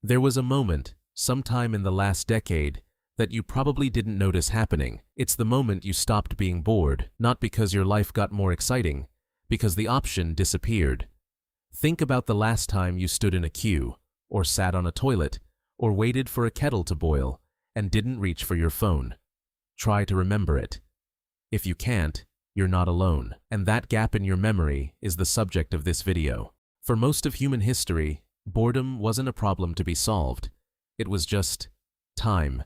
There was a moment, sometime in the last decade, that you probably didn't notice happening. It's the moment you stopped being bored, not because your life got more exciting, because the option disappeared. Think about the last time you stood in a queue, or sat on a toilet, or waited for a kettle to boil, and didn't reach for your phone. Try to remember it. If you can't, you're not alone. And that gap in your memory is the subject of this video. For most of human history, boredom wasn't a problem to be solved. It was just time.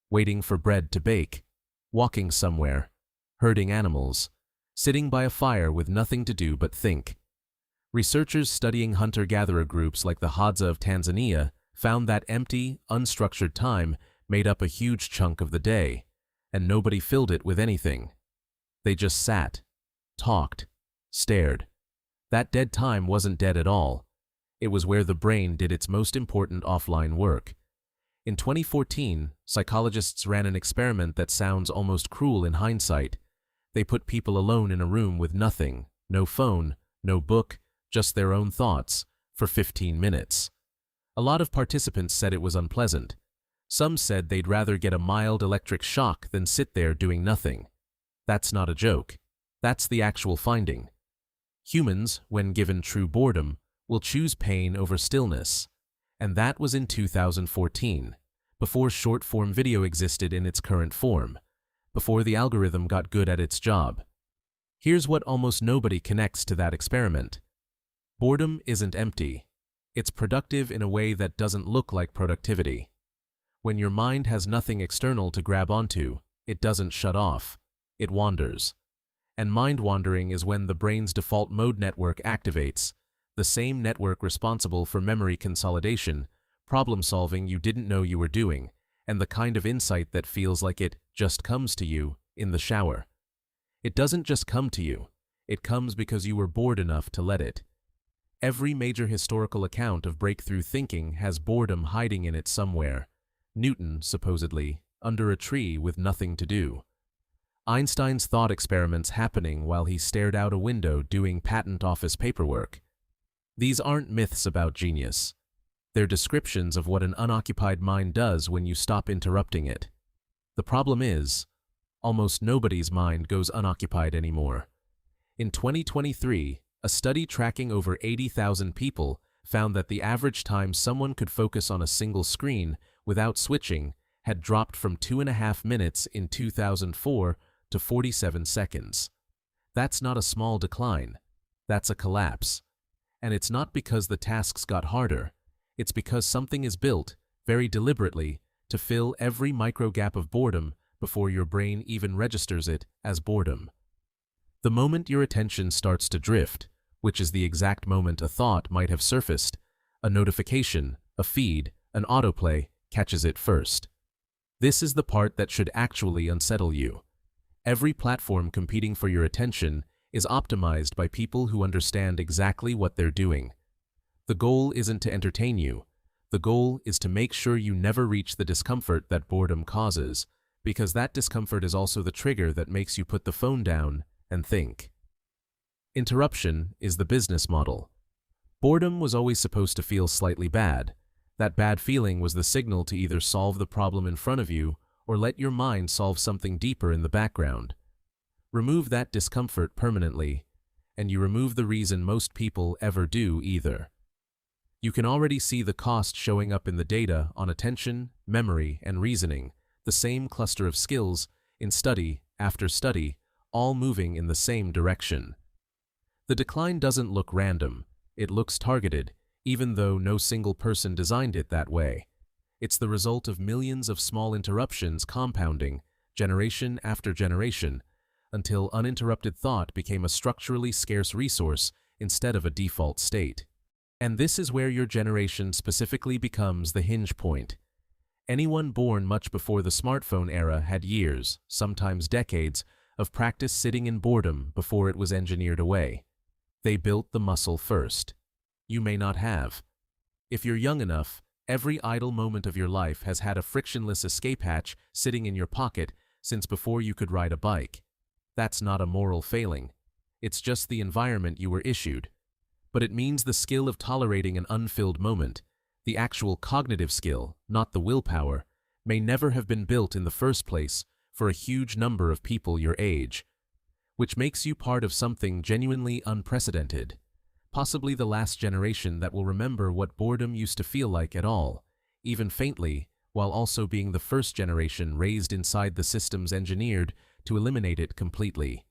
Waiting for bread to bake, walking somewhere, herding animals, sitting by a fire with nothing to do but think. Researchers studying hunter-gatherer groups like the Hadza of Tanzania found that empty, unstructured time made up a huge chunk of the day, and nobody filled it with anything. They just sat, talked, stared. That dead time wasn't dead at all. It was where the brain did its most important offline work. In 2014, psychologists ran an experiment that sounds almost cruel in hindsight. They put people alone in a room with nothing, no phone, no book, just their own thoughts, for 15 minutes. A lot of participants said it was unpleasant. Some said they'd rather get a mild electric shock than sit there doing nothing. That's not a joke. That's the actual finding. Humans, when given true boredom, will choose pain over stillness. And that was in 2014, before short-form video existed in its current form, before the algorithm got good at its job. Here's what almost nobody connects to that experiment. Boredom isn't empty. It's productive in a way that doesn't look like productivity. When your mind has nothing external to grab onto, it doesn't shut off. It wanders. And mind wandering is when the brain's default mode network activates, the same network responsible for memory consolidation, problem solving you didn't know you were doing, and the kind of insight that feels like it just comes to you in the shower. It doesn't just come to you. It comes because you were bored enough to let it. Every major historical account of breakthrough thinking has boredom hiding in it somewhere. Newton, supposedly, under a tree with nothing to do. Einstein's thought experiments happening while he stared out a window doing patent office paperwork. These aren't myths about genius. They're descriptions of what an unoccupied mind does when you stop interrupting it. The problem is, almost nobody's mind goes unoccupied anymore. In 2023, a study tracking over 80,000 people found that the average time someone could focus on a single screen without switching had dropped from 2.5 minutes in 2004 to 47 seconds. That's not a small decline. That's a collapse. And it's not because the tasks got harder. It's because something is built, very deliberately, to fill every micro gap of boredom before your brain even registers it as boredom. The moment your attention starts to drift, which is the exact moment a thought might have surfaced, a notification, a feed, an autoplay catches it first. This is the part that should actually unsettle you. Every platform competing for your attention is optimized by people who understand exactly what they're doing. The goal isn't to entertain you. The goal is to make sure you never reach the discomfort that boredom causes, because that discomfort is also the trigger that makes you put the phone down and think. Interruption is the business model. Boredom was always supposed to feel slightly bad. That bad feeling was the signal to either solve the problem in front of you or let your mind solve something deeper in the background. Remove that discomfort permanently, and you remove the reason most people ever do either. You can already see the cost showing up in the data on attention, memory, and reasoning, the same cluster of skills, in study after study, all moving in the same direction. The decline doesn't look random. It looks targeted, even though no single person designed it that way. It's the result of millions of small interruptions compounding, generation after generation, until uninterrupted thought became a structurally scarce resource instead of a default state. And this is where your generation specifically becomes the hinge point. Anyone born much before the smartphone era had years, sometimes decades, of practice sitting in boredom before it was engineered away. They built the muscle first. You may not have. If you're young enough, every idle moment of your life has had a frictionless escape hatch sitting in your pocket since before you could ride a bike. That's not a moral failing. It's just the environment you were issued. But it means the skill of tolerating an unfilled moment, The actual cognitive skill, not the willpower, may never have been built in the first place for a huge number of people your age, which makes you part of something genuinely unprecedented, possibly the last generation that will remember what boredom used to feel like at all, even faintly, while also being the first generation raised inside the systems engineered to eliminate it completely.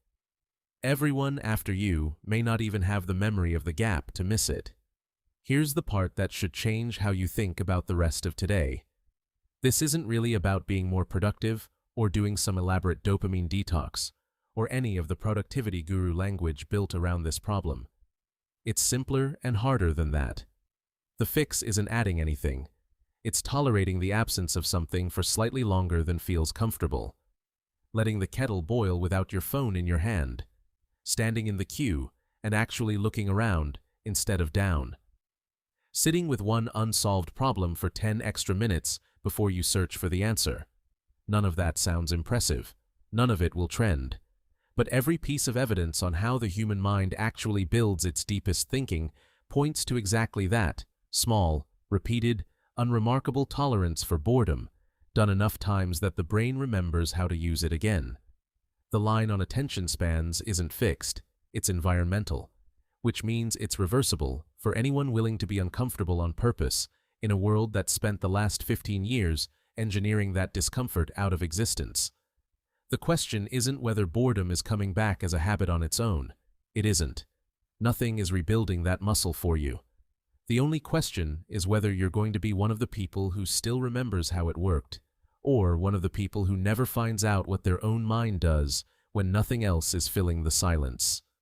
Everyone after you may not even have the memory of the gap to miss it. Here's the part that should change how you think about the rest of today. This isn't really about being more productive or doing some elaborate dopamine detox, or any of the productivity guru language built around this problem. It's simpler and harder than that. The fix isn't adding anything. It's tolerating the absence of something for slightly longer than feels comfortable. Letting the kettle boil without your phone in your hand. Standing in the queue and actually looking around instead of down. Sitting with one unsolved problem for 10 extra minutes before you search for the answer. None of that sounds impressive. None of it will trend. But every piece of evidence on how the human mind actually builds its deepest thinking points to exactly that: small, repeated, unremarkable tolerance for boredom, done enough times that the brain remembers how to use it again. The line on attention spans isn't fixed, it's environmental, which means it's reversible for anyone willing to be uncomfortable on purpose in a world that spent the last 15 years engineering that discomfort out of existence. The question isn't whether boredom is coming back as a habit on its own. It isn't. Nothing is rebuilding that muscle for you. The only question is whether you're going to be one of the people who still remembers how it worked, or one of the people who never finds out what their own mind does when nothing else is filling the silence.